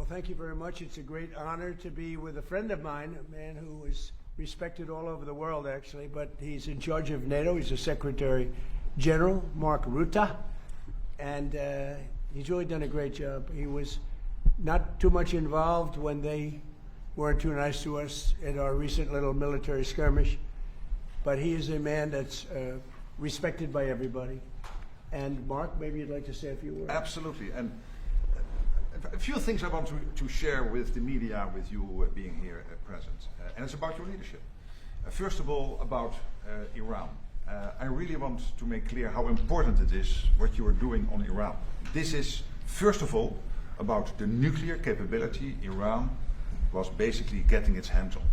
Well, thank you very much. It's a great honor to be with a friend of mine, a man who is respected all over the world, actually, but he's in charge of NATO. He's the Secretary General, Mark Rutte, and he's really done a great job. He was not too much involved when they weren't too nice to us in our recent little military skirmish, but he is a man that's respected by everybody. And Mark, maybe you'd like to say a few words. Absolutely. And a few things I want to share with the media, with you being here present. And it's about your leadership. First of all, about Iran. I really want to make clear how important it is what you are doing on Iran. This is, first of all, about the nuclear capability Iran was basically getting its hands on.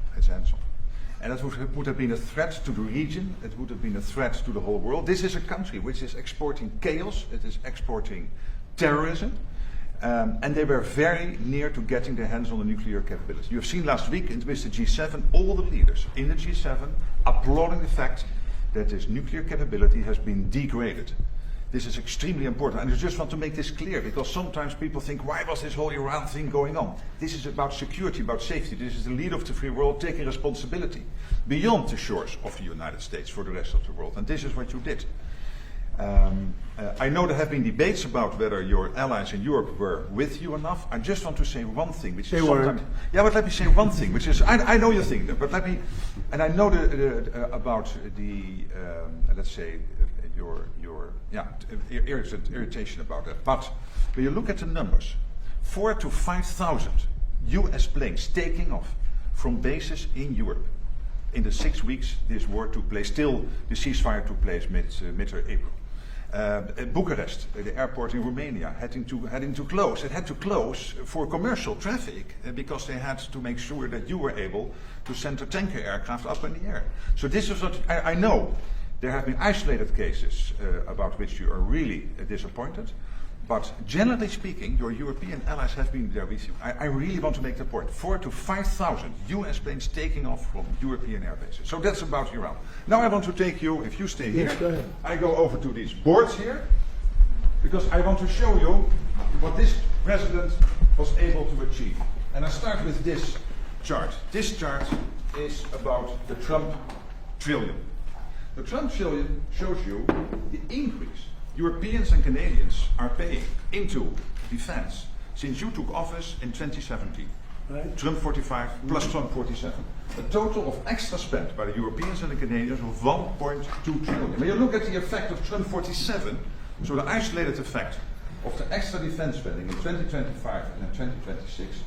And that would have been a threat to the region, it would have been a threat to the whole world. This is a country which is exporting chaos, it is exporting terrorism, and they were very near to getting their hands on the nuclear capability. You have seen last week with the G7, all the leaders in the G7 applauding the fact that this nuclear capability has been degraded. This is extremely important, and I just want to make this clear, because sometimes people think, why was this whole Iran thing going on? This is about security, about safety. This is the leader of the free world taking responsibility beyond the shores of the United States for the rest of the world, and this is what you did. I know there have been debates about whether your allies in Europe were with you enough. I just want to say one thing, which is sometimes... Yeah, but let me say one thing, which is, I know you think that, but let me... And I know about the, let's say, your irritation about that. But when you look at the numbers, 4,000 to 5,000 US planes taking off from bases in Europe in the 6 weeks this war took place, till the ceasefire took place mid-April. Bucharest, the airport in Romania, having to close. It had to close for commercial traffic because they had to make sure that you were able to send a tanker aircraft up in the air. So this is what I know. There have been isolated cases about which you are really disappointed, but generally speaking, your European allies have been there with you. I really want to make the point. 4,000 to 5,000 US planes taking off from European air bases. So that's about Iran. Now I want to take you, if you stay here, go ahead. I go over to these boards here, because I want to show you what this president was able to achieve. And I start with this chart. This chart is about the Trump trillion. The Trump trillion shows you the increase Europeans and Canadians are paying into defense since you took office in 2017. Right. Trump 45 plus Trump 47. A total of extra spent by the Europeans and the Canadians of 1.2 trillion. When you look at the effect of Trump 47, so the isolated effect of the extra defense spending in 2025 and in 2026,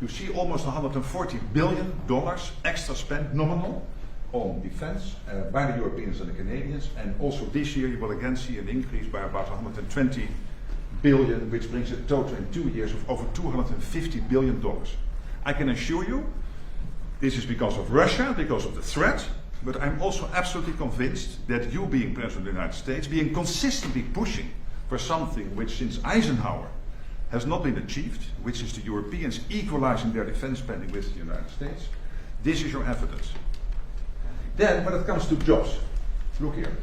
you see almost $140 billion extra spent nominal on defense by the Europeans and the Canadians, and also this year you will again see an increase by about 120 billion, which brings a total in 2 years of over $250 billion. I can assure you this is because of Russia, because of the threat, but I'm also absolutely convinced that you, being President of the United States, being consistently pushing for something which since Eisenhower has not been achieved, which is the Europeans equalizing their defense spending with the United States, this is your evidence. Then, when it comes to jobs, look here.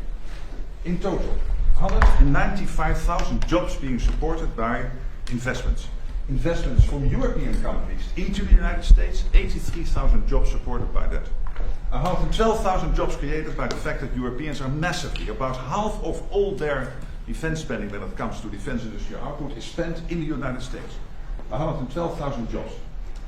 In total, 195,000 jobs being supported by investments. Investments from European companies into the United States, 83,000 jobs supported by that. 112,000 jobs created by the fact that Europeans are massively, about half of all their defense spending when it comes to defense industrial output is spent in the United States. 112,000 jobs.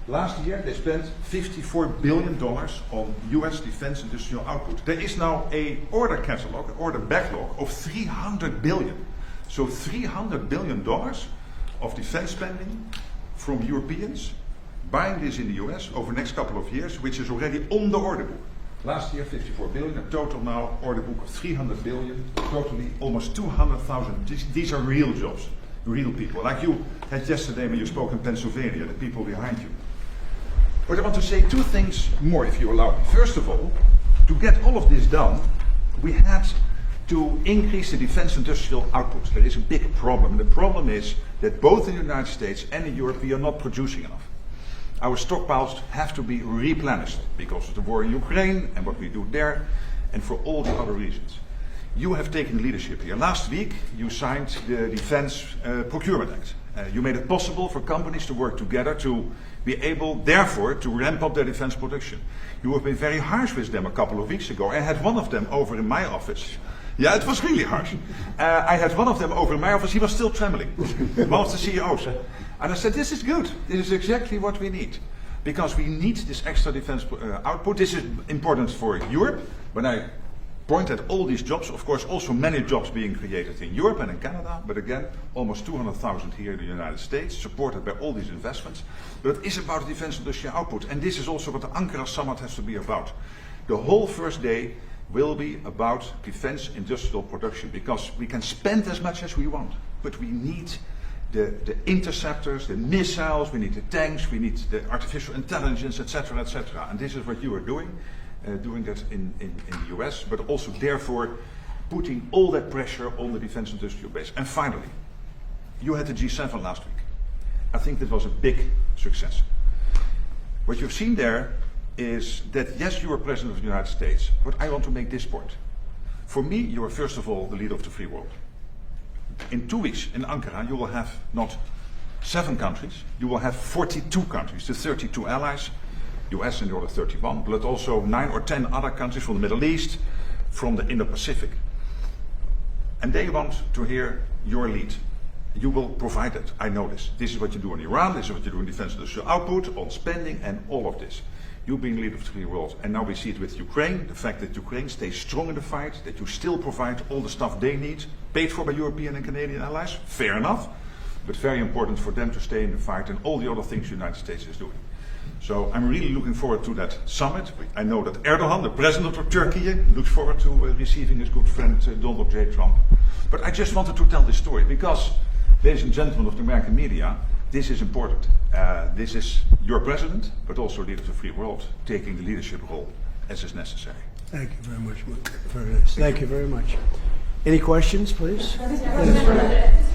Last year they spent $54 billion on US defense industrial output. There is now an order catalog, an order backlog of $300 billion. So $300 billion of defense spending from Europeans buying this in the US over the next couple of years, which is already on the order book. Last year 54 billion, a total now order book of 300 billion, totally almost 200,000. These are real jobs, real people. Like you had yesterday when you spoke in Pennsylvania, the people behind you. But I want to say two things more, if you allow me. First of all, to get all of this done, we had to increase the defense industrial output. There is a big problem. The problem is that both in the United States and in Europe we are not producing enough. Our stockpiles have to be replenished because of the war in Ukraine and what we do there, and for all the other reasons. You have taken leadership here. Last week, you signed the Defense Procurement Act. You made it possible for companies to work together to be able, therefore, to ramp up their defense production. You have been very harsh with them a couple of weeks ago. I had one of them over in my office. Yeah, it was really harsh. I had one of them over in my office. He was still trembling. One of the CEOs. And I said, this is good. This is exactly what we need. Because we need this extra defense output. This is important for Europe. When I point at all these jobs, of course, also many jobs being created in Europe and in Canada, but again, almost 200,000 here in the United States, supported by all these investments. But it is about defense industrial output, and this is also what the Ankara Summit has to be about. The whole first day will be about defense industrial production, because we can spend as much as we want, but we need the interceptors, the missiles, we need the tanks, we need the artificial intelligence, etc., etc. And this is what you are doing that in the US, but also therefore putting all that pressure on the defense industrial base. And finally, you had the G7 last week. I think that was a big success. What you've seen there is that, yes, you are President of the United States, but I want to make this point. For me, you are first of all the leader of the free world. In 2 weeks in Ankara, you will have not 7 countries, you will have 42 countries, the 32 allies, US and the other 31, but also 9 or 10 other countries from the Middle East, from the Indo-Pacific. And they want to hear your lead. You will provide it, I know this. This is what you do in Iran, this is what you do in defense industrial output, on spending, and all of this. You being leader of the free world, and now we see it with Ukraine, the fact that Ukraine stays strong in the fight, that you still provide all the stuff they need, paid for by European and Canadian allies, fair enough, but very important for them to stay in the fight and all the other things the United States is doing. So I'm really looking forward to that summit. I know that Erdogan, the president of Turkey, looks forward to receiving his good friend Donald J. Trump. But I just wanted to tell this story because, ladies and gentlemen of the American media, this is important. This is your president, but also leader of the free world, taking the leadership role as is necessary. Thank you very much for this. Thank you very much. Any questions, please? Mr.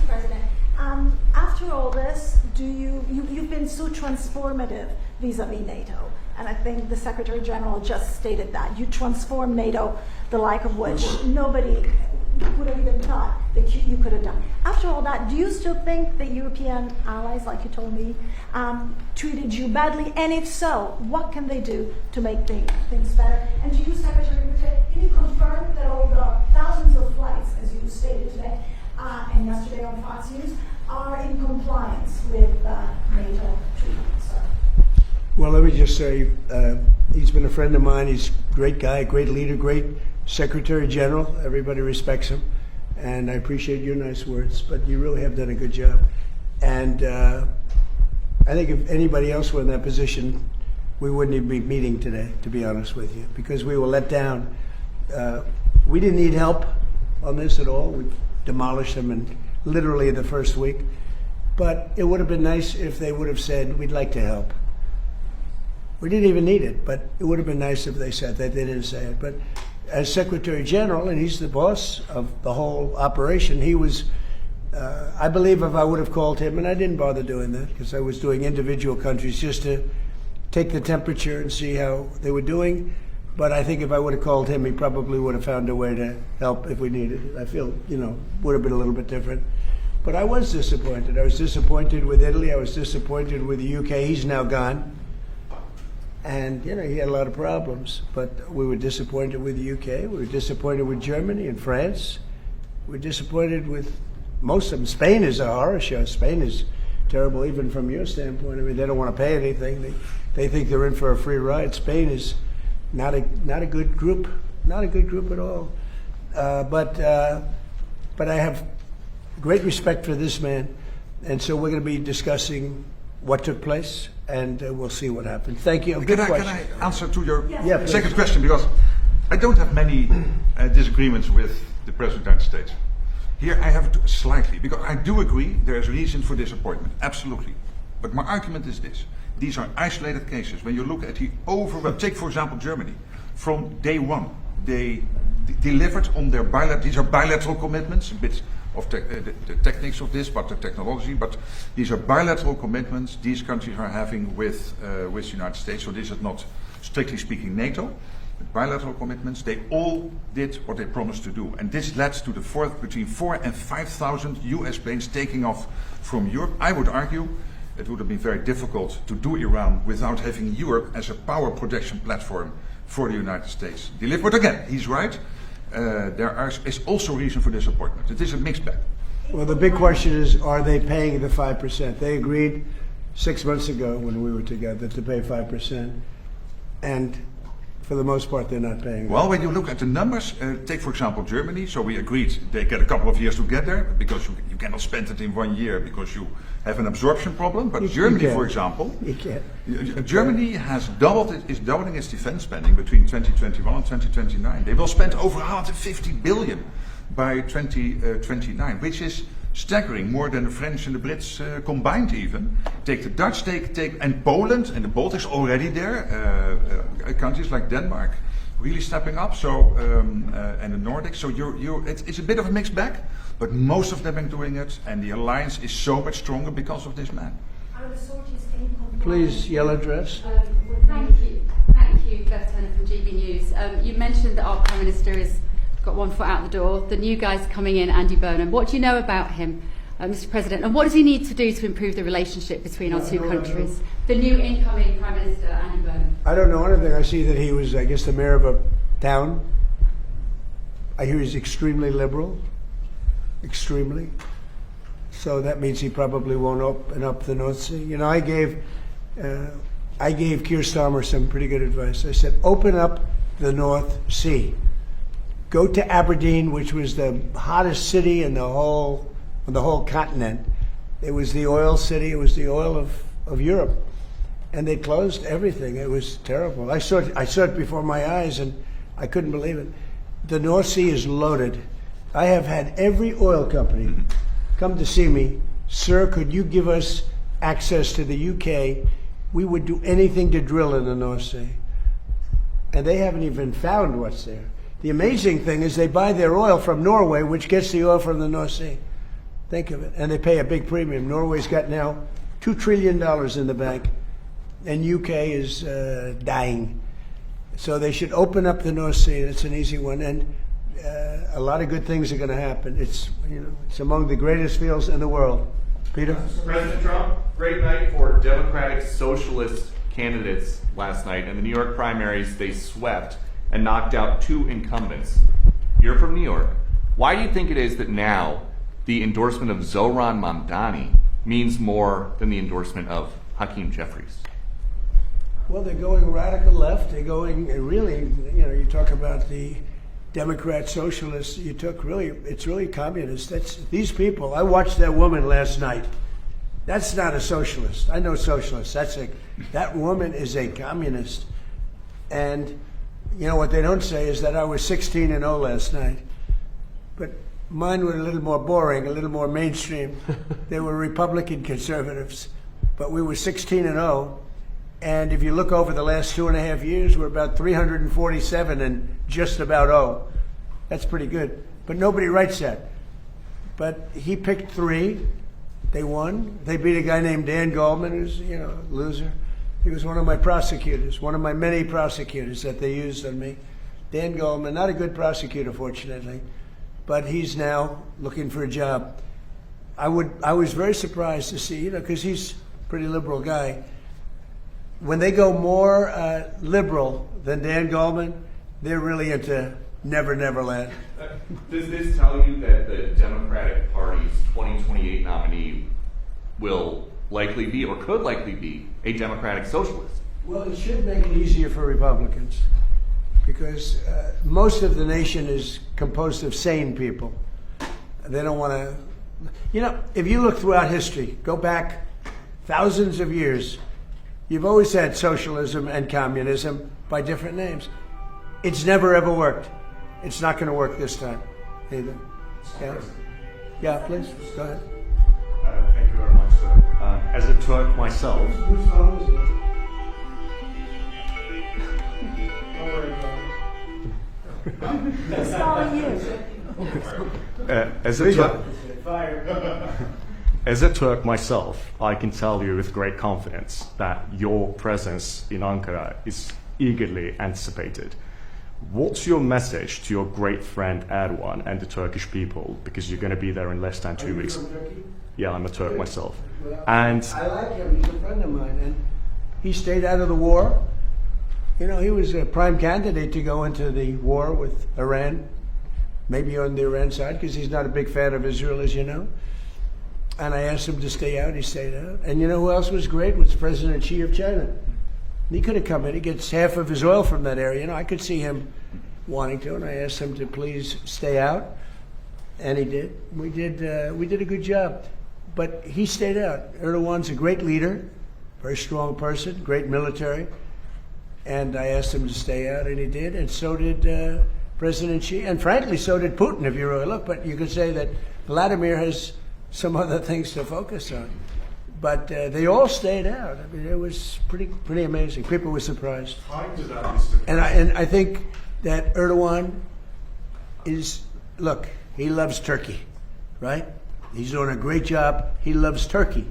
President, after all this, you've been so transformative vis-a-vis NATO, and I think the Secretary General just stated that. You transformed NATO, the like of which nobody would have even thought that you could have done. After all that, do you still think that European allies, like you told me, treated you badly? And if so, what can they do to make things better? And to you, Secretary Rutte, can you confirm that all the thousands of flights, as you stated today and yesterday on Fox News, are in compliance with NATO treaties? Well, let me just say, he's been a friend of mine. He's a great guy, great leader, great Secretary General. Everybody respects him. And I appreciate your nice words, but you really have done a good job. And I think if anybody else were in that position, we wouldn't even be meeting today, to be honest with you, because we were let down. We didn't need help on this at all. We demolished them in literally the first week. But it would have been nice if they would have said, we'd like to help. We didn't even need it, but it would have been nice if they said that. They didn't say it. But as Secretary General, and he's the boss of the whole operation, he was, I believe if I would have called him, and I didn't bother doing that because I was doing individual countries just to take the temperature and see how they were doing. But I think if I would have called him, he probably would have found a way to help if we needed it. I feel, would have been a little bit different. But I was disappointed. I was disappointed with Italy. I was disappointed with the UK. He's now gone. And, he had a lot of problems. But we were disappointed with the UK. We were disappointed with Germany and France. We were disappointed with most of them. Spain is a horror show. Spain is terrible, even from your standpoint. I mean, they don't want to pay anything. They think they're in for a free ride. Spain is not a good group. Not a good group at all. But I have great respect for this man. And so we're going to be discussing what took place, and we'll see what happens. Thank you. Can I answer to your Yeah, second question? Because I don't have many disagreements with the President of the United States. Here I have slightly, because I do agree there is reason for disappointment, absolutely. But my argument is this. These are isolated cases. When you look at the overwhelm, take for example Germany. From day one, they delivered on their these are bilateral commitments, a bit of the techniques of this, but the technology, but these are bilateral commitments these countries are having with the United States, so this is not, strictly speaking, NATO. bilateral commitments, they all did what they promised to do. And this led to between 4,000 and 5,000 US planes taking off from Europe. I would argue it would have been very difficult to do Iran without having Europe as a power projection platform for the United States. But again, he's right. There is also reason for disappointment. It is a mixed bag. Well, the big question is, are they paying the 5%? They agreed 6 months ago when we were together to pay 5%. And for the most part, they're not paying. Well, when you look at the numbers, take for example Germany. So we agreed they get a couple of years to get there because you cannot spend it in 1 year because you have an absorption problem. But Germany, for example, You can't. Germany is doubling its defense spending between 2021 and 2029. They will spend over 150 billion by 2029, which is staggering, more than the French and the Brits combined even. Take the Dutch, and Poland and the Baltics already there. Countries like Denmark really stepping up. So and the Nordics. So it's a bit of a mixed bag, but most of them are doing it, and the alliance is so much stronger because of this man. Are the sorties in compliance? Please, yellow dress. Thank you, Beth Turner from GB News. You mentioned that our Prime Minister has got one foot out the door. The new guy's coming in, Andy Burnham. What do you know about him, Mr. President? And what does he need to do to improve the relationship between our two countries? The new incoming Prime Minister, Andy Burnham. I don't know anything. I see that he was, I guess, the mayor of a town. I hear he's extremely liberal. Extremely. So that means he probably won't open up the North Sea. You know, I gave Keir Starmer some pretty good advice. I said, open up the North Sea. Go to Aberdeen, which was the hottest city in the whole continent. It was the oil city. It was the oil of Europe, and they closed everything. It was terrible. I saw it before my eyes, and I couldn't believe it. The North Sea is loaded. I have had every oil company come to see me. Sir, could you give us access to the UK? We would do anything to drill in the North Sea, and they haven't even found what's there. The amazing thing is they buy their oil from Norway, which gets the oil from the North Sea. Think of it. And they pay a big premium. Norway's got now $2 trillion in the bank, and UK is dying. So they should open up the North Sea. It's an easy one. And a lot of good things are going to happen. It's among the greatest fields in the world. Peter? President Trump, great night for Democratic Socialist candidates last night. In the New York primaries, they swept and knocked out 2 incumbents. You're from New York. Why do you think it is that now the endorsement of Zohran Mamdani means more than the endorsement of Hakeem Jeffries? Well, they're going radical left. They're going really, you talk about the Democrat Socialists. It's really communist. These people. I watched that woman last night. That's not a socialist. I know socialists. That woman is a communist. And you know what they don't say is that I was 16-0 last night, but mine were a little more boring, a little more mainstream. They were Republican conservatives, but we were 16-0. And if you look over the last 2.5 years, we're about 347 and just about 0. That's pretty good, but nobody writes that. But he picked 3. They won. They beat a guy named Dan Goldman, who's a loser. He was one of my prosecutors, one of my many prosecutors that they used on me. Dan Goldman, not a good prosecutor, fortunately, but he's now looking for a job. I was very surprised to see, because he's a pretty liberal guy. When they go more liberal than Dan Goldman, they're really into Never Never Land. Does this tell you that the Democratic Party's 2028 nominee will likely be, or could likely be, a Democratic Socialist? Well, it should make it easier for Republicans, because most of the nation is composed of sane people. They don't want to, if you look throughout history, go back thousands of years, you've always had socialism and communism by different names. It's never ever worked. It's not going to work this time either. Yeah, please, go ahead. Thank you very much, sir. As a Turk myself, Whose phone is it? Don't worry about it. Who's calling you? As a Turk myself, I can tell you with great confidence that your presence in Ankara is eagerly anticipated. What's your message to your great friend Erdogan and the Turkish people? Because you're going to be there in less than 2 weeks. From Turkey? Yeah, I'm a Turk myself. Well, And I like him. He's a friend of mine, and he stayed out of the war. You know, he was a prime candidate to go into the war with Iran, maybe on the Iran side, because he's not a big fan of Israel, as you know. And I asked him to stay out. He stayed out. And you know who else was great? Was President Xi of China. He could have come in. He gets half of his oil from that area. You know, I could see him wanting to, and I asked him to please stay out, and he did. We did a good job, but he stayed out. Erdogan's a great leader, very strong person, great military, and I asked him to stay out, and he did, and so did President Xi, and frankly, so did Putin, if you really look. But you could say that Vladimir has some other things to focus on. But they all stayed out. I mean, it was pretty amazing. People were surprised. And I think that Erdogan look, he loves Turkey, right? He's doing a great job. He loves Turkey.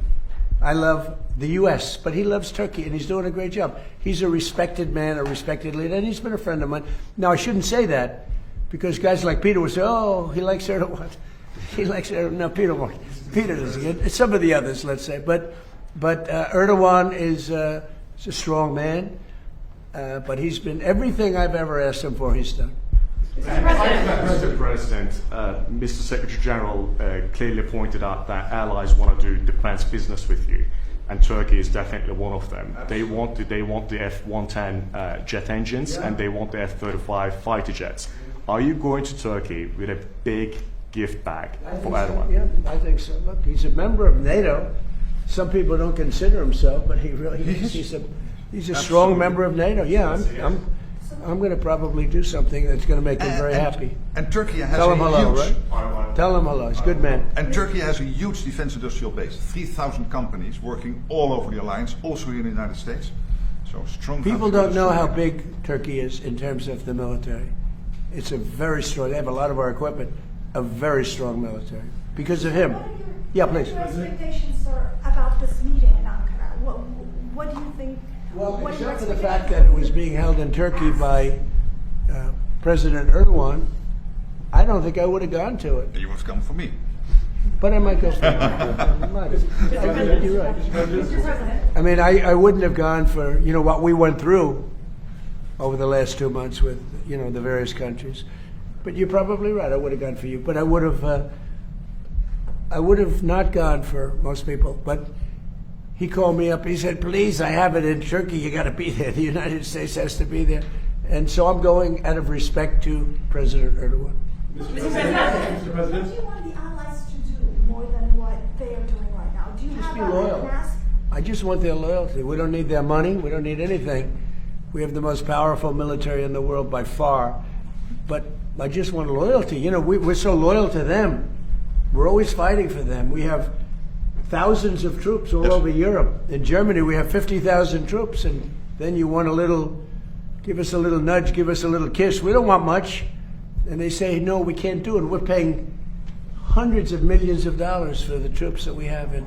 I love the U.S., but he loves Turkey, and he's doing a great job. He's a respected man, a respected leader, and he's been a friend of mine. Now, I shouldn't say that, because guys like Peter will say, oh, he likes Erdogan. He likes Erdogan. No, Peter won't. Peter doesn't. Some of the others, let's say. But Erdogan is a strong man, but he's been everything I've ever asked him for, he's done. Mr. President, Mr. Secretary General clearly pointed out that allies want to do defense business with you, and Turkey is definitely one of them. They want the F-110 jet engines, and they want the F-35 fighter jets. Are you going to Turkey with a big gift bag for Erdogan? So, yeah, I think so. Look, he's a member of NATO. Some people don't consider him so, but he really is. He's a strong member of NATO. Yeah, I'm going to probably do something that's going to make him very happy. And Turkey has Tell him a hello, huge, right? Tell him hello. He's a good man. And Turkey has a huge defense industrial base. 3,000 companies working all over the alliance, also here in the United States. So strong. People don't know how big Turkey is in terms of the military. It's a very strong. They have a lot of our equipment. A very strong military because of him. Yeah, please. What are your expectations, sir, about this meeting in Ankara? What do you think? Well, except for the fact that it was being held in Turkey by President Erdogan, I don't think I would have gone to it. You would have come for me. But I might go for it. You're right. I mean, I wouldn't have gone for, what we went through over the last 2 months with, the various countries. But you're probably right. I would have gone for you. But I would have not gone for most people. But he called me up. He said, please, I have it in Turkey. You got to be there. The United States has to be there. And so I'm going out of respect to President Erdogan. Mr. President, what do you want the allies to do more than what they are doing right now? Do you Just have be an loyal. ask? I just want their loyalty. We don't need their money. We don't need anything. We have the most powerful military in the world by far. But I just want loyalty. We're so loyal to them. We're always fighting for them. We have thousands of troops all over Europe. In Germany, we have 50,000 troops. And then you want give us a little nudge, give us a little kiss. We don't want much. And they say, no, we can't do it. We're paying hundreds of millions of dollars for the troops that we have in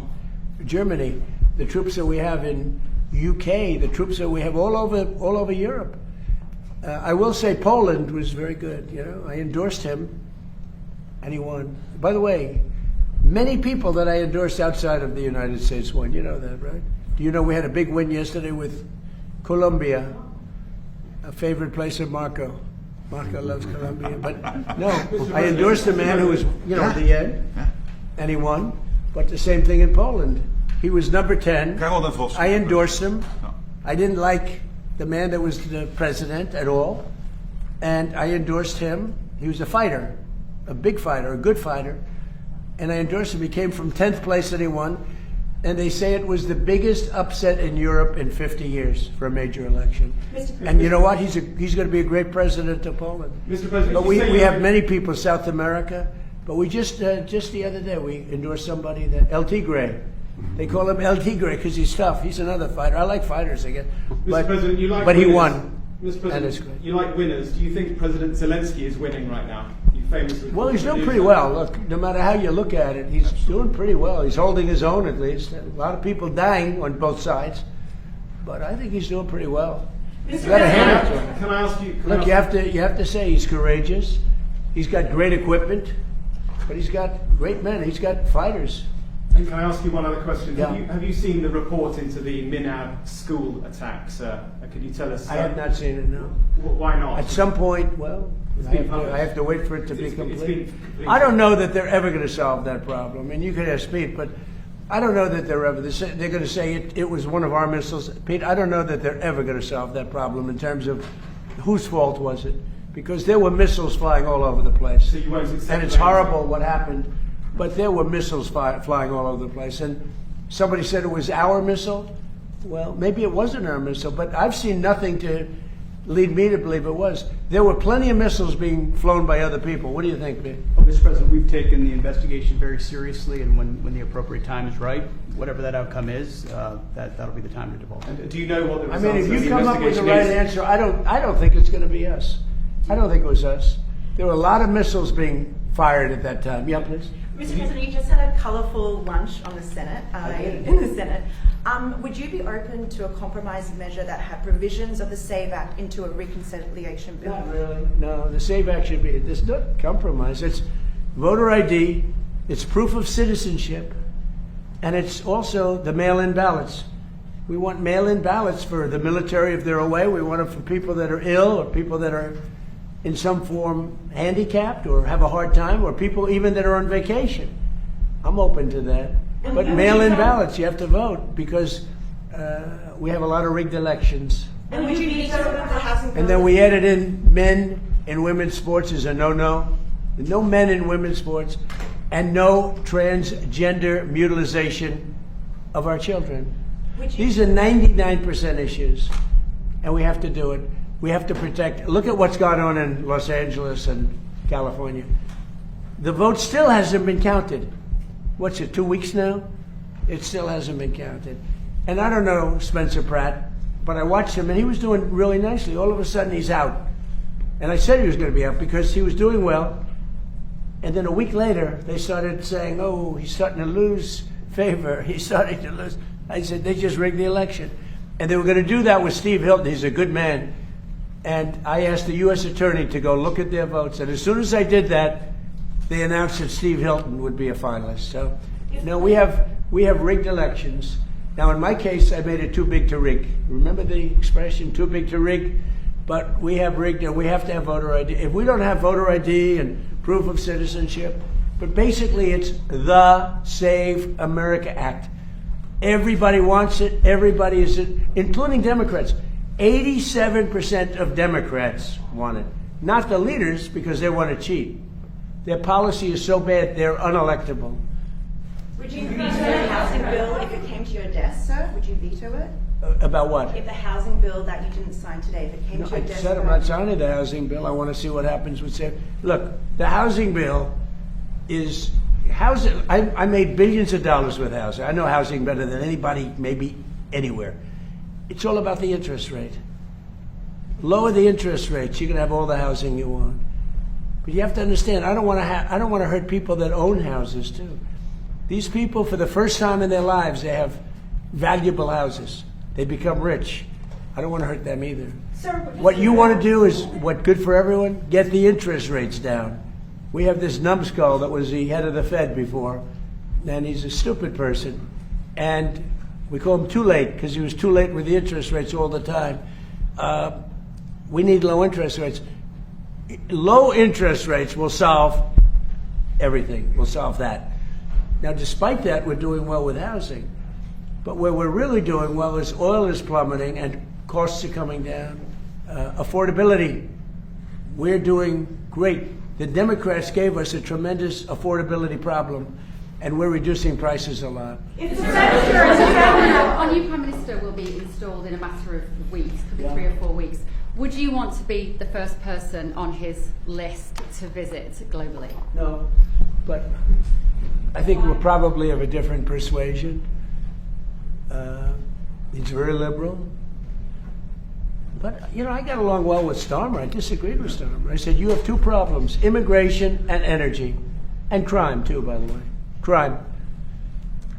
Germany, the troops that we have in UK, the troops that we have all over Europe. I will say Poland was very good. I endorsed him, and he won. By the way, many people that I endorsed outside of the United States won. You know that, right? Do you know we had a big win yesterday with Colombia, a favorite place of Marco. Marco loves Colombia, but no, I endorsed a man who was, at the end, and he won. But the same thing in Poland. He was number 10. I endorsed him. I didn't like the man that was the president at all, and I endorsed him. He was a fighter, a big fighter, a good fighter, and I endorsed him. He came from 10th place and he won, and they say it was the biggest upset in Europe in 50 years for a major election. And you know what? He's going to be a great president of Poland. Mr. President, but we have many people, South America, but we just the other day, we endorsed somebody that El Tigre. They call him El Tigre because he's tough. He's another fighter. I like fighters again. Mr. President, you like but winners. He won. Mr. President, you like winners. Do you think President Zelensky is winning right now? You famously. Well, he's doing pretty well. Look, no matter how you look at it, he's doing pretty well. He's holding his own at least. A lot of people dying on both sides, but I think he's doing pretty well. You gotta hand it to him. Can I ask you? Look, you have to say he's courageous. He's got great equipment, but he's got great men. He's got fighters. And can I ask you one other question? Yeah. Have you seen the report into the Minab school attacks? Could you tell us? I have not seen it, no. Why not? At some point, well, It's I been have, published. I have to wait for it to be It's been complete. complete. I don't know that they're ever going to solve that problem. And you could ask Pete, but I don't know that they're ever. They're going to say it was one of our missiles. Pete, I don't know that they're ever going to solve that problem in terms of whose fault was it, because there were missiles flying all over the place. So you won't accept And it's blame? horrible what happened, but there were missiles flying all over the place. And somebody said it was our missile. Well, maybe it wasn't our missile, but I've seen nothing to lead me to believe it was. There were plenty of missiles being flown by other people. What do you think, Pete? Well, Mr. President, we've taken the investigation very seriously, and when the appropriate time is right, whatever that outcome is, that'll be the time to divulge. And do you know what the I results mean, if of the you come up with the investigation right is? answer, I don't think it's going to be us. I don't think it was us. There were a lot of missiles being fired at that time. Yeah, please. Mr. President, you just had a colourful lunch on the Senate, did. in the Senate. Would you be open to a compromise measure that had provisions of the SAVE Act into a reconciliation bill? Not really. No, the SAVE Act should be, there's no compromise. It's voter ID, it's proof of citizenship, and it's also the mail-in ballots. We want mail-in ballots for the military if they're away. We want it for people that are ill or people that are in some form handicapped or have a hard time, or people even that are on vacation. I'm open to that. But mail-in ballots, you have to vote because we have a lot of rigged elections. And would you veto the housing bill? And then we added in men in women's sports is a no-no. No men in women's sports, and no transgender mutilization of our children. These are 99% issues, and we have to do it. We have to protect. Look at what's gone on in Los Angeles and California. The vote still hasn't been counted. What's it, 2 weeks now? It still hasn't been counted. And I don't know Spencer Pratt, but I watched him, and he was doing really nicely. All of a sudden, he's out. And I said he was going to be out because he was doing well. And then a week later, they started saying, oh, he's starting to lose favor. He's starting to lose. I said, they just rigged the election. And they were going to do that with Steve Hilton. He's a good man. And I asked the U.S. attorney to go look at their votes. And as soon as I did that, they announced that Steve Hilton would be a finalist. So, no, we have rigged elections. Now, in my case, I made it too big to rig. Remember the expression, too big to rig? But we have rigged, and we have to have voter ID. If we don't have voter ID and proof of citizenship, but basically it's the Save America Act. Everybody wants it. Everybody is it, including Democrats. 87% of Democrats want it. Not the leaders, because they want to cheat. Their policy is so bad, they're unelectable. Would you veto the housing bill if it came to your desk, sir? Would you veto it? About what? If the housing bill that you didn't sign today, if it came No, to your I desk... said I'm not signing the housing bill. I want to see what happens with Save. Look, the housing bill is housing. I made billions of dollars with housing. I know housing better than anybody, maybe anywhere. It's all about the interest rate. Lower the interest rates, you can have all the housing you want. But you have to understand, I don't want to hurt people that own houses too. These people, for the first time in their lives, they have valuable houses. They become rich. I don't want to hurt them either. Sir, What you want to do is what good for everyone? Get the interest rates down. We have this numbskull that was the head of the Fed before, and he's a stupid person. And we call him too late because he was too late with the interest rates all the time. We need low interest rates. Low interest rates will solve everything. We'll solve that. Now, despite that, we're doing well with housing. But where we're really doing well is oil is plummeting and costs are coming down. Affordability, we're doing great. The Democrats gave us a tremendous affordability problem, and we're reducing prices a lot. Our new Prime Minister will be installed in a matter of weeks, could be 3 or 4 weeks. Would you want to be the first person on his list to visit globally? No, but I think we're probably of a different persuasion. He's very liberal. But, I got along well with Starmer. I disagreed with Starmer. I said, you have two problems, immigration and energy. And crime, too, by the way. Crime.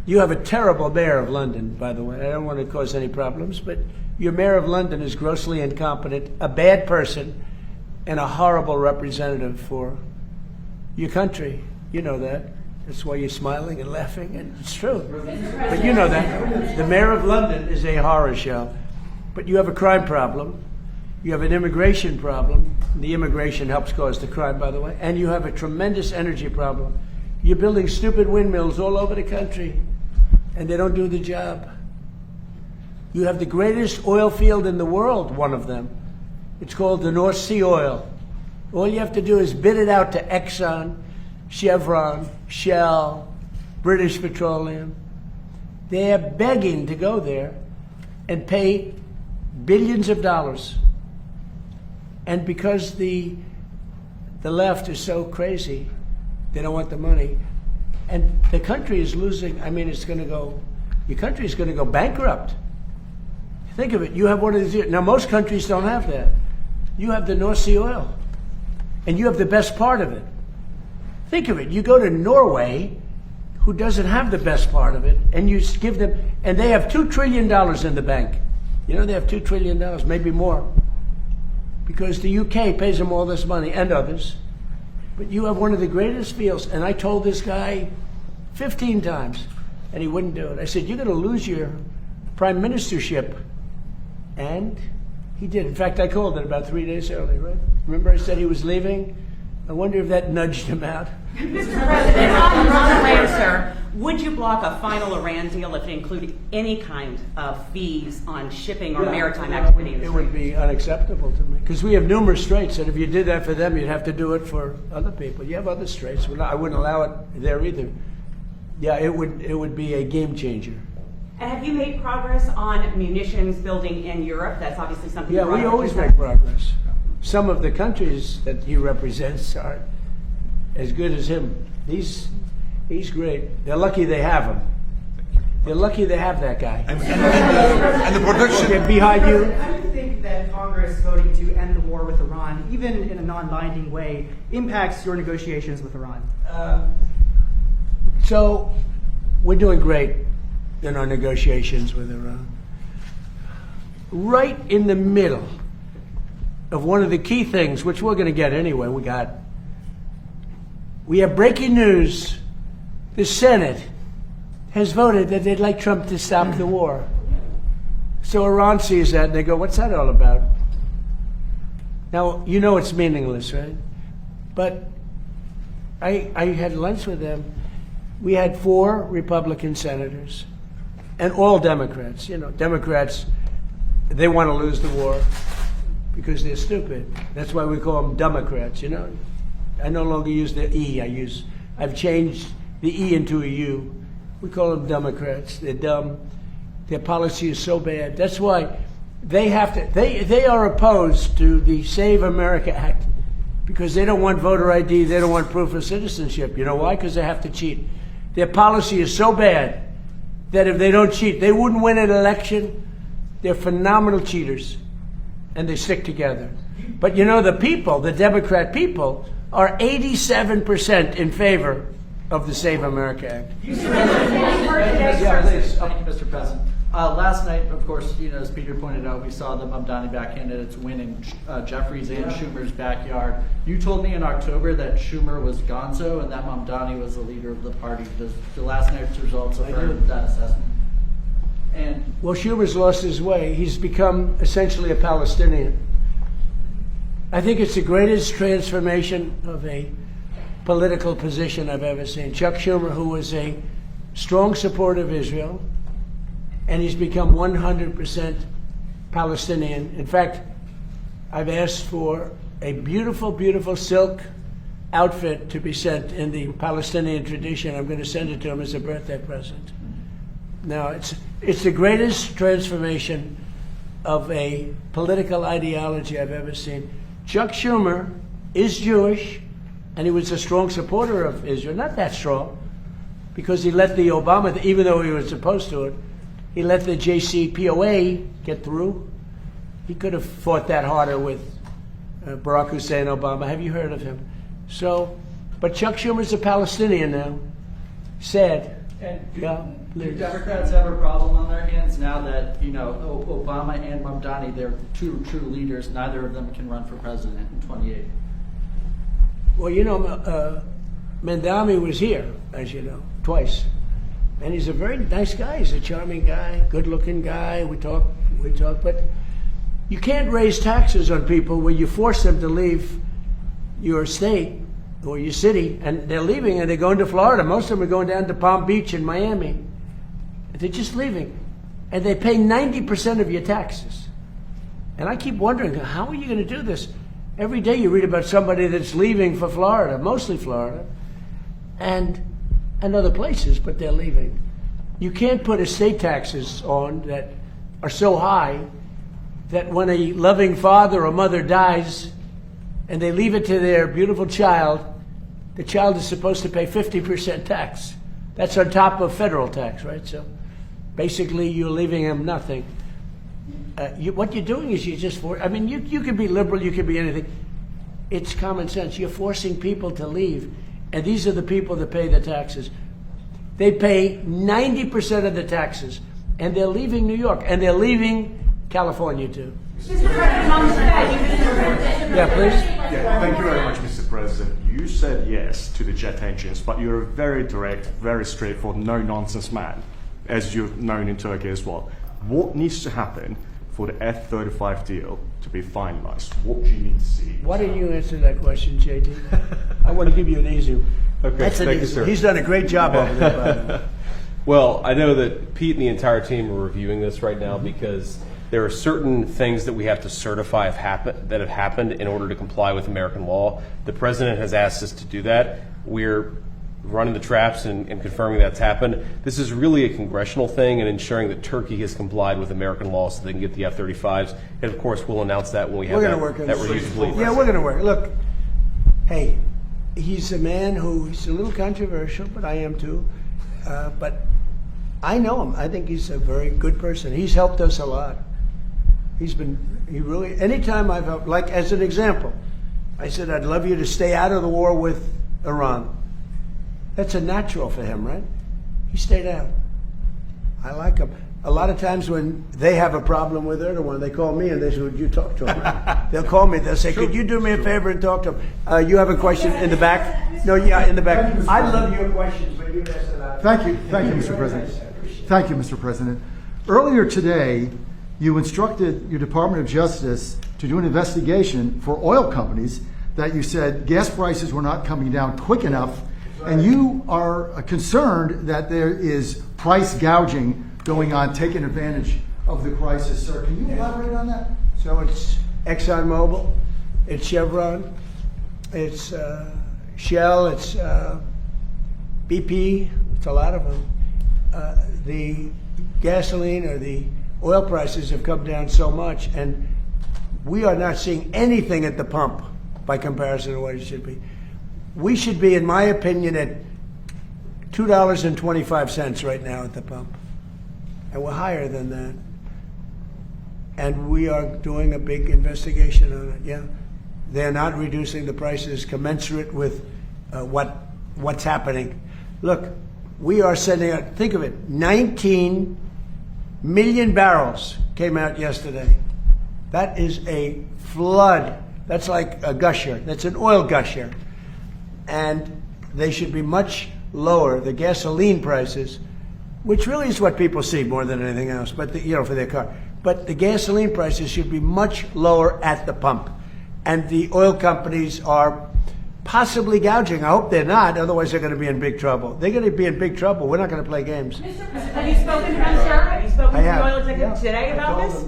You have a terrible mayor of London, by the way. I don't want to cause any problems, but your mayor of London is grossly incompetent, a bad person, and a horrible representative for your country. You know that. That's why you're smiling and laughing, and it's true. But you know that. The mayor of London is a horror show. But you have a crime problem. You have an immigration problem. The immigration helps cause the crime, by the way. And you have a tremendous energy problem. You're building stupid windmills all over the country, and they don't do the job. You have the greatest oil field in the world, one of them. It's called the North Sea oil. All you have to do is bid it out to Exxon, Chevron, Shell, British Petroleum. They're begging to go there and pay billions of dollars. And because the left is so crazy, they don't want the money. And the country is losing, I mean, your country is going to go bankrupt. Think of it, you have one of these, now most countries don't have that. You have the North Sea oil, and you have the best part of it. Think of it, you go to Norway, who doesn't have the best part of it, and you give them, and they have $2 trillion in the bank. You know, they have $2 trillion, maybe more, because the UK pays them all this money, and others. But you have one of the greatest fields, and I told this guy 15 times, and he wouldn't do it. I said, you're going to lose your prime ministership. And he did. In fact, I called it about 3 days early, right? Remember I said he was leaving? I wonder if that nudged him out. Mr. President, on Iran, sir, would you block a final Iran deal if it included any kind of fees on shipping or maritime activity? It would be unacceptable to me. Because we have numerous straits, and if you did that for them, you'd have to do it for other people. You have other straits. I wouldn't allow it there either. Yeah, it would be a game changer. And have you made progress on munitions building in Europe? That's obviously something. Yeah, we always make progress. Some of the countries that he represents are as good as him. He's great. They're lucky they have him. They're lucky they have that guy. And the production. Okay, behind you. How do you think that Congress voting to end the war with Iran, even in a non-binding way, impacts your negotiations with Iran? So we're doing great in our negotiations with Iran. Right in the middle of one of the key things, which we're going to get anyway, we have breaking news. The Senate has voted that they'd like Trump to stop the war. So Iran sees that and they go, what's that all about? Now, you know it's meaningless, right? But I had lunch with them. We had 4 Republican senators and all Democrats. You know, Democrats, they want to lose the war because they're stupid. That's why we call them Democrats, you know. I no longer use the E. I've changed the E into a U. We call them Democrats. They're dumb. Their policy is so bad. That's why they have to, they are opposed to the Save America Act because they don't want voter ID, they don't want proof of citizenship. You know why? Because they have to cheat. Their policy is so bad that if they don't cheat, they wouldn't win an election. They're phenomenal cheaters, and they stick together. But you know, the people, the Democrat people, are 87% in favor of the Save America Act. Thank you, Mr. President. Last night, of course, you know, as Peter pointed out, we saw the Mamdani back candidates win in Jeffries and Schumer's backyard. You told me in October that Schumer was gonzo and that Mamdani was the leader of the party. Does the last night's results affirm that assessment? And well, Schumer's lost his way. He's become essentially a Palestinian. I think it's the greatest transformation of a political position I've ever seen. Chuck Schumer, who was a strong supporter of Israel, and he's become 100% Palestinian. In fact, I've asked for a beautiful, beautiful silk outfit to be sent in the Palestinian tradition. I'm going to send it to him as a birthday present. Now, it's the greatest transformation of a political ideology I've ever seen. Chuck Schumer is Jewish, and he was a strong supporter of Israel. Not that strong, because he let the Obama, even though he was opposed to it, he let the JCPOA get through. He could have fought that harder with Barack Hussein Obama. Have you heard of him? So, but Chuck Schumer's a Palestinian now. Sad. And Yeah, do please. Democrats have a problem on their hands now that, Obama and Mamdani, they're two true leaders, neither of them can run for president in 28? Well, Mamdani was here, as you know, twice. And he's a very nice guy. He's a charming guy, good-looking guy. We talk, but you can't raise taxes on people where you force them to leave your state or your city, and they're leaving and they're going to Florida. Most of them are going down to Palm Beach and Miami. They're just leaving. And they pay 90% of your taxes. And I keep wondering, how are you going to do this? Every day you read about somebody that's leaving for Florida, mostly Florida, and other places, but they're leaving. You can't put estate taxes on that are so high that when a loving father or mother dies and they leave it to their beautiful child, the child is supposed to pay 50% tax. That's on top of federal tax, right? So basically you're leaving them nothing. What you're doing is you can be liberal, you can be anything. It's common sense. You're forcing people to leave. And these are the people that pay the taxes. They pay 90% of the taxes, and they're leaving New York, and they're leaving California too. Yeah, please. Yeah, thank you very much, Mr. President. You said yes to the jet engines, but you're a very direct, very straightforward, no-nonsense man, as you're known in Turkey as well. What needs to happen for the F-35 deal to be finalized? What do you need to see? Why don't you answer that question, JD? I want to give you an easy one. Okay, That's an thank you, easy. sir. He's done a great job over there, by the way. Well, I know that Pete and the entire team are reviewing this right now because there are certain things that we have to certify that have happened in order to comply with American law. The president has asked us to do that. We're running the traps and confirming that's happened. This is really a congressional thing and ensuring that Turkey has complied with American law so they can get the F-35s. And of course, we'll announce that when we have We're going to work on that this. review complete. Yeah, we're going to work. Look, hey, he's a man he's a little controversial, but I am too. But I know him. I think he's a very good person. He's helped us a lot. Anytime I've helped, like as an example, I said, I'd love you to stay out of the war with Iran. That's a natural for him, right? He stayed out. I like him. A lot of times when they have a problem with Erdogan, they call me and they say, would you talk to him? They'll call me. They'll say, could you do me a favor and talk to him? You have a question in the back? No, yeah, in the back. I love your questions, but you ask it out. Thank you, Mr. President. Thank you, Mr. President. Earlier today, you instructed your Department of Justice to do an investigation for oil companies that you said gas prices were not coming down quick enough, and you are concerned that there is price gouging going on, taking advantage of the crisis. Sir, can you elaborate on that? So it's ExxonMobil, it's Chevron, it's Shell, it's BP, it's a lot of them. The gasoline or the oil prices have come down so much, and we are not seeing anything at the pump by comparison to what it should be. We should be, in my opinion, at $2.25 right now at the pump. And we're higher than that. And we are doing a big investigation on it, yeah. They're not reducing the prices commensurate with what's happening. Look, we are sending out, think of it, 19 million barrels came out yesterday. That is a flood. That's like a gusher. That's an oil gusher. And they should be much lower, the gasoline prices, which really is what people see more than anything else, but for their car. But the gasoline prices should be much lower at the pump. And the oil companies are possibly gouging. I hope they're not, otherwise they're going to be in big trouble. They're going to be in big trouble. We're not going to play games. Mr. President, have you spoken to them, sir? Have you spoken to the oil executive today about this?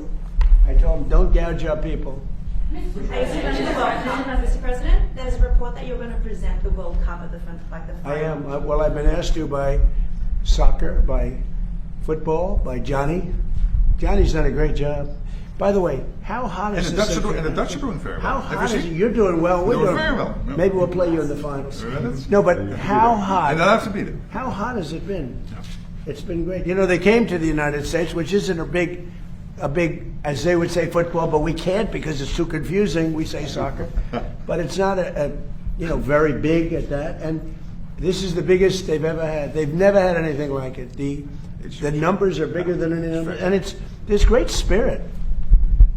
I told them, don't gouge our people. Mr. President, there's a report that you're going to present the World Cup at the final. I am. Well, I've been asked to by soccer, by football, by Johnny. Johnny's done a great job. By the way, how hot is this? And the Dutch are doing very well. How hot is it? You're doing well. We're doing very well. Yep. Maybe we'll play you in the finals. No, but how hot? And I'll have to beat it. How hot has it been? Yeah. It's been great. They came to the United States, which isn't a big, as they would say, football, but we can't because it's too confusing. We say soccer, but it's not a very big at that. And This is the biggest they've ever had. They've never had anything like it. The numbers are bigger than any number, and there's great spirit.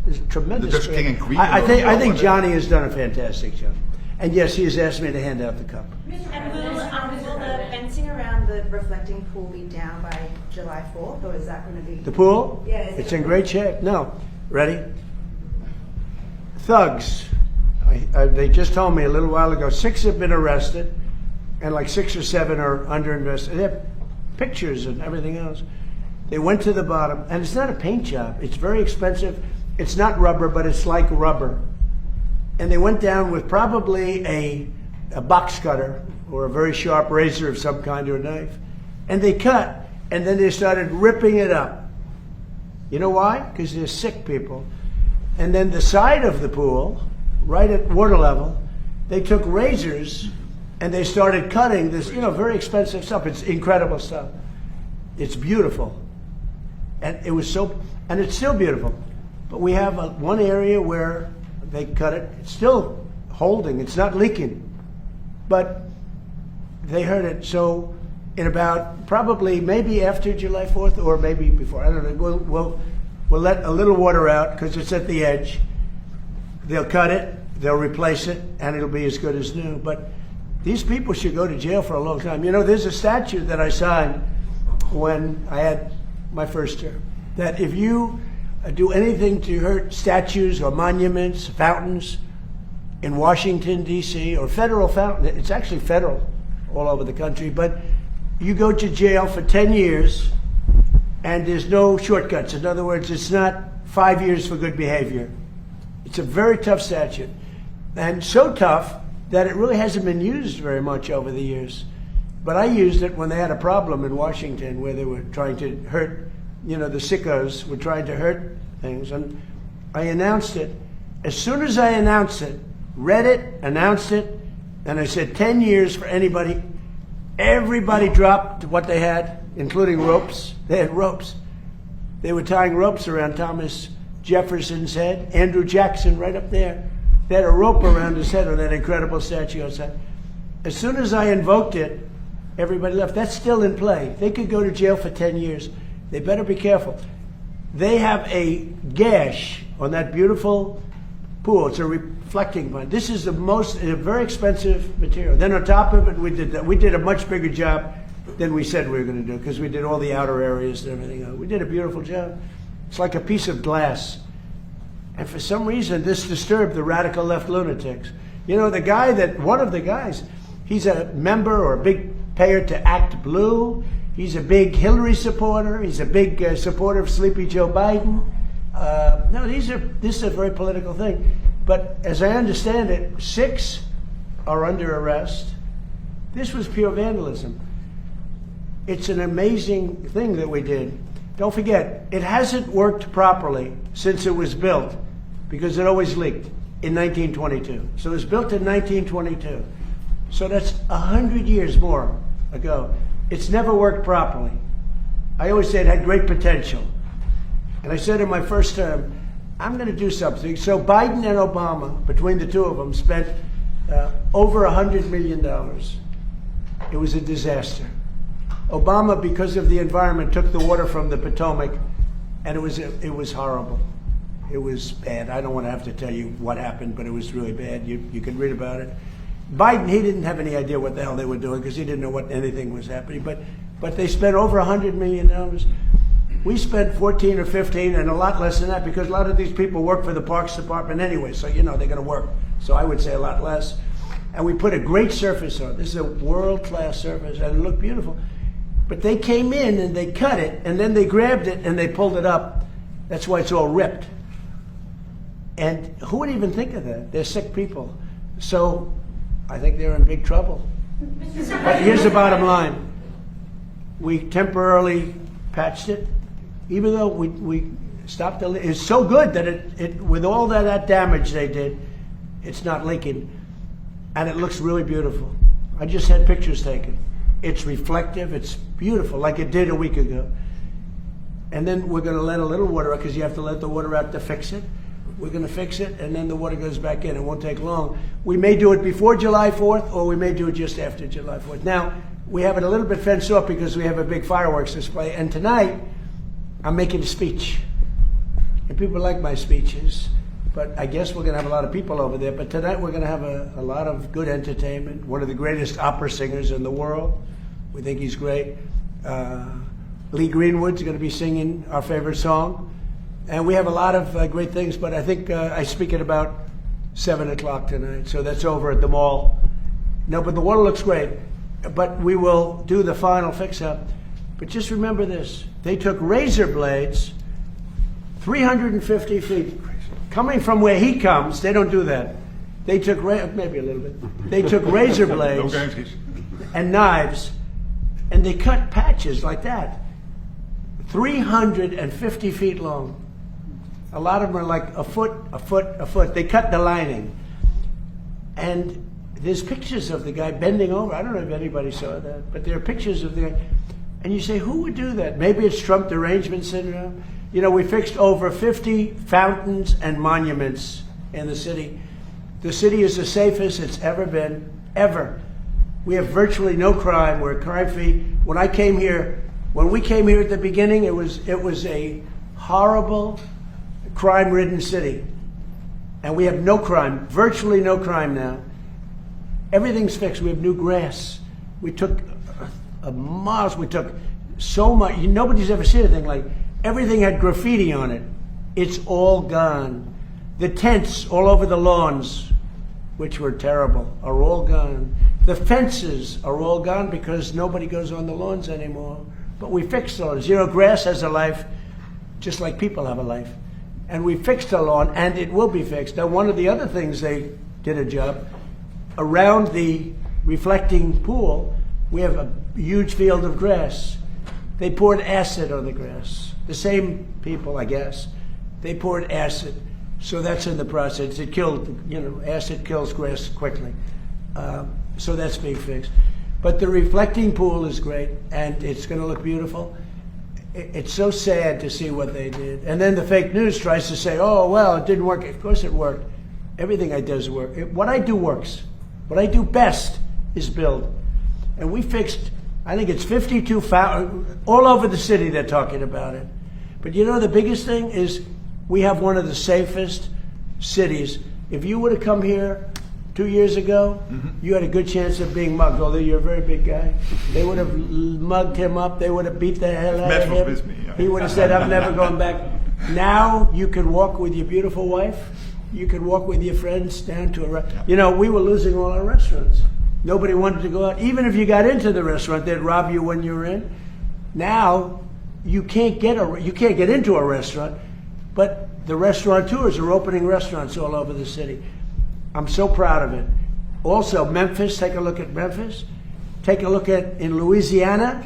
There's tremendous. The Dutch spirit. king and queen. I think Johnny has done a fantastic job, and yes, he has asked me to hand out the cup. And will the fencing around the reflecting pool be down by July 4th, or is that going to be... The pool? Yeah. It's in great shape. No. Ready? Thugs. They just told me a little while ago, 6 have been arrested, and like 6 or 7 are under investigation. They have pictures and everything else. They went to the bottom, and it's not a paint job. It's very expensive. It's not rubber, but it's like rubber. And they went down with probably a box cutter or a very sharp razor of some kind or a knife. And they cut, and then they started ripping it up. You know why? Because they're sick people. And then the side of the pool, right at water level, they took razors and they started cutting this, very expensive stuff. It's incredible stuff. It's beautiful. And it was and it's still beautiful. But we have one area where they cut it. It's still holding. It's not leaking. But they heard it. So in about maybe after July 4th or maybe before, I don't know, we'll let a little water out because it's at the edge. They'll cut it, they'll replace it, and it'll be as good as new. But these people should go to jail for a long time. There's a statute that I signed when I had my first term, that if you do anything to hurt statues or monuments, fountains in Washington, D.C., or federal fountain, it's actually federal all over the country, but you go to jail for 10 years and there's no shortcuts. In other words, it's not 5 years for good behavior. It's a very tough statute, and so tough that it really hasn't been used very much over the years. But I used it when they had a problem in Washington where they were trying to hurt, the sickos were trying to hurt things, and I announced it. As soon as I announced it, read it, announced it, and I said 10 years for anybody, everybody dropped what they had, including ropes. They had ropes. They were tying ropes around Thomas Jefferson's head, Andrew Jackson right up there. They had a rope around his head on that incredible statue outside. As soon as I invoked it, everybody left. That's still in play. They could go to jail for 10 years. They better be careful. They have a gash on that beautiful pool. It's a reflecting one. This is a very expensive material. Then on top of it, we did a much bigger job than we said we were going to do because we did all the outer areas and everything. We did a beautiful job. It's like a piece of glass. And for some reason, this disturbed the radical left lunatics. One of the guys, he's a member or a big payer to Act Blue. He's a big Hillary supporter. He's a big supporter of Sleepy Joe Biden. This is a very political thing. But as I understand it, 6 are under arrest. This was pure vandalism. It's an amazing thing that we did. Don't forget, it hasn't worked properly since it was built because it always leaked in 1922. So it was built in 1922. So that's 100 years more ago. It's never worked properly. I always say it had great potential. And I said in my first term, I'm going to do something. So Biden and Obama, between the two of them, spent over $100 million. It was a disaster. Obama, because of the environment, took the water from the Potomac, and it was horrible. It was bad. I don't want to have to tell you what happened, but it was really bad. You can read about it. Biden, he didn't have any idea what the hell they were doing because he didn't know what anything was happening. But they spent over $100 million. We spent 14 or 15 and a lot less than that because a lot of these people work for the Parks Department anyway, so they're going to work. So I would say a lot less. And we put a great surface on. This is a world-class surface, and it looked beautiful. But they came in and they cut it, and then they grabbed it and they pulled it up. That's why it's all ripped. And who would even think of that? They're sick people. So I think they're in big trouble. But here's the bottom line. We temporarily patched it, even though we stopped the leak. It's so good that it with all that damage they did, it's not leaking. And it looks really beautiful. I just had pictures taken. It's reflective, it's beautiful, like it did a week ago. And then we're going to let a little water out because you have to let the water out to fix it. We're going to fix it, and then the water goes back in. It won't take long. We may do it before July 4th, or we may do it just after July 4th. Now, we have it a little bit fenced off because we have a big fireworks display. And tonight, I'm making a speech. And people like my speeches. But I guess we're going to have a lot of people over there. But tonight, we're going to have a lot of good entertainment. One of the greatest opera singers in the world. We think he's great. Lee Greenwood's going to be singing our favorite song. And we have a lot of great things, but I think I speak at about 7 o'clock tonight. So that's over at the mall. No, but the water looks great. But we will do the final fix-up. But just remember this. They took razor blades 350 feet. Coming from where he comes, they don't do that. They took, maybe a little bit. They took razor blades and knives, and they cut patches like that. 350 feet long. A lot of them are like a foot, a foot, a foot. They cut the lining. And there's pictures of the guy bending over. I don't know if anybody saw that, but there are pictures of the guy. And you say, who would do that? Maybe it's Trump derangement syndrome. You know, we fixed over 50 fountains and monuments in the city. The city is the safest it's ever been, ever. We have virtually no crime. We're crime-free. When we came here at the beginning, it was a horrible, crime-ridden city. And we have no crime, virtually no crime now. Everything's fixed. We have new grass. We took miles. We took so much. Nobody's ever seen anything like it. Everything had graffiti on it. It's all gone. The tents all over the lawns, which were terrible, are all gone. The fences are all gone because nobody goes on the lawns anymore. But we fixed those. You know, grass has a life just like people have a life. And we fixed the lawn, and it will be fixed. Now, one of the other things they did a job, around the reflecting pool, we have a huge field of grass. They poured acid on the grass. The same people, I guess. They poured acid. So that's in the process. It killed, acid kills grass quickly. So that's being fixed. But the reflecting pool is great, and it's going to look beautiful. It's so sad to see what they did. And then the fake news tries to say, oh, well, it didn't work. Of course it worked. Everything I do does work. What I do works. What I do best is build. And we fixed, I think it's 52 fountains. All over the city they're talking about it. But you know the biggest thing is we have one of the safest cities. If you would have come here 2 years ago, you had a good chance of being mugged, although you're a very big guy. They would have mugged him up. They would have beat the hell out of him. He would have said, I'm never going back. Now you can walk with your beautiful wife. You can walk with your friends down to a restaurant. You know, we were losing all our restaurants. Nobody wanted to go out. Even if you got into the restaurant, they'd rob you when you were in. Now you can't get into a restaurant, but the restaurateurs are opening restaurants all over the city. I'm so proud of it. Also, Memphis, take a look at Memphis. Take a look at in Louisiana.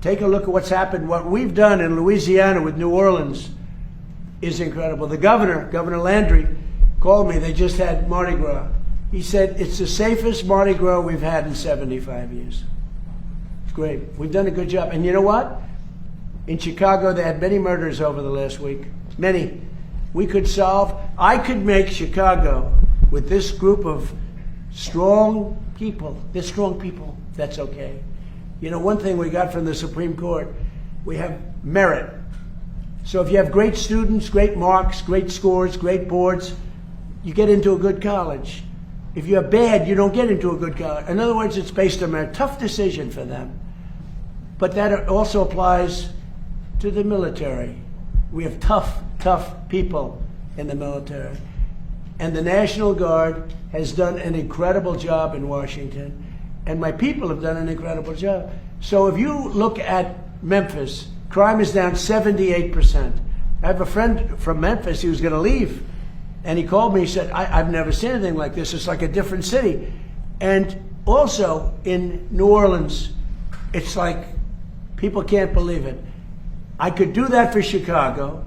Take a look at what's happened. What we've done in Louisiana with New Orleans is incredible. The Governor Landry, called me. They just had Mardi Gras. He said, it's the safest Mardi Gras we've had in 75 years. It's great. We've done a good job. And you know what? In Chicago, they had many murders over the last week. Many. I could make Chicago with this group of strong people. They're strong people. That's okay. You know, one thing we got from the Supreme Court, we have merit. So if you have great students, great marks, great scores, great boards, you get into a good college. If you're bad, you don't get into a good college. In other words, it's based on merit. Tough decision for them. But that also applies to the military. We have tough people in the military. And the National Guard has done an incredible job in Washington. And my people have done an incredible job. So if you look at Memphis, crime is down 78%. I have a friend from Memphis, he was going to leave. And he called me, he said, I've never seen anything like this. It's like a different city. And also in New Orleans, it's like people can't believe it. I could do that for Chicago.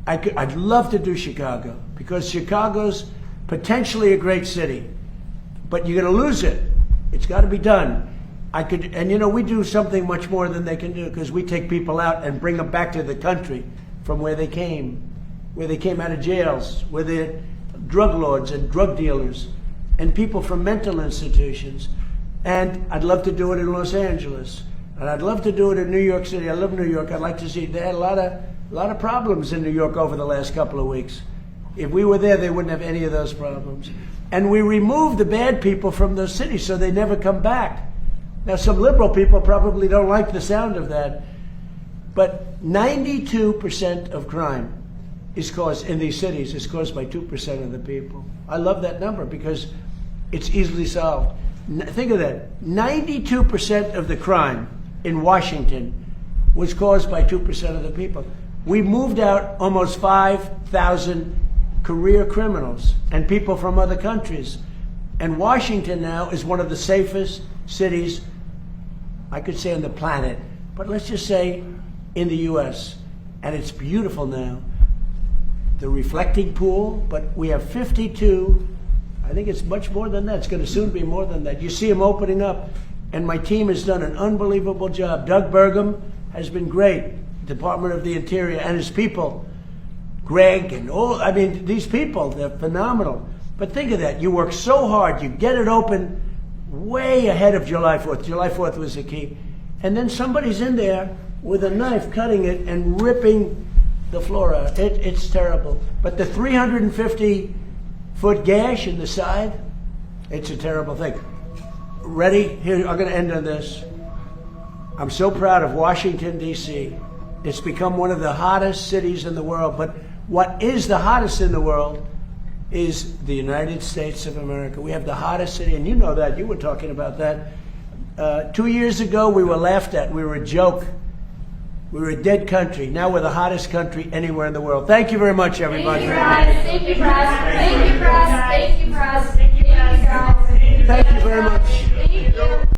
I'd love to do Chicago because Chicago's potentially a great city, but you're going to lose it. It's got to be done. And you know, we do something much more than they can do because we take people out and bring them back to the country from where they came. where they came out of jails, where they're drug lords and drug dealers and people from mental institutions. And I'd love to do it in Los Angeles. And I'd love to do it in New York City. I love New York. I'd like to see, they had a lot of problems in New York over the last couple of weeks. If we were there, they wouldn't have any of those problems. And we removed the bad people from those cities so they never come back. Now, some liberal people probably don't like the sound of that, but 92% of crime is caused in these cities is caused by 2% of the people. I love that number because it's easily solved. Think of that. 92% of the crime in Washington was caused by 2% of the people. We moved out almost 5,000 career criminals and people from other countries. And Washington now is one of the safest cities, I could say on the planet, but let's just say in the US. And it's beautiful now. The reflecting pool, but we have 52, I think it's much more than that. It's going to soon be more than that. You see them opening up, and my team has done an unbelievable job. Doug Burgum has been great, Department of the Interior, and his people. Greg and all, I mean, these people, they're phenomenal. But think of that, you work so hard, you get it open way ahead of July 4th. July 4th was the key. And then somebody's in there with a knife cutting it and ripping the floor out. It's terrible. But the 350-foot gash in the side, it's a terrible thing. Ready? Here, I'm going to end on this. I'm so proud of Washington, D.C. It's become one of the hottest cities in the world. But what is the hottest in the world is the United States of America. We have the hottest city, and you know that. You were talking about that. 2 years ago, we were laughed at. We were a joke. We were a dead country. Now we're the hottest country anywhere in the world. Thank you very much, everybody. Thank you, Press. Thank you, Press. Thank you, Press. Thank you, Press. Thank you, guys. Thank you very much. Thank you.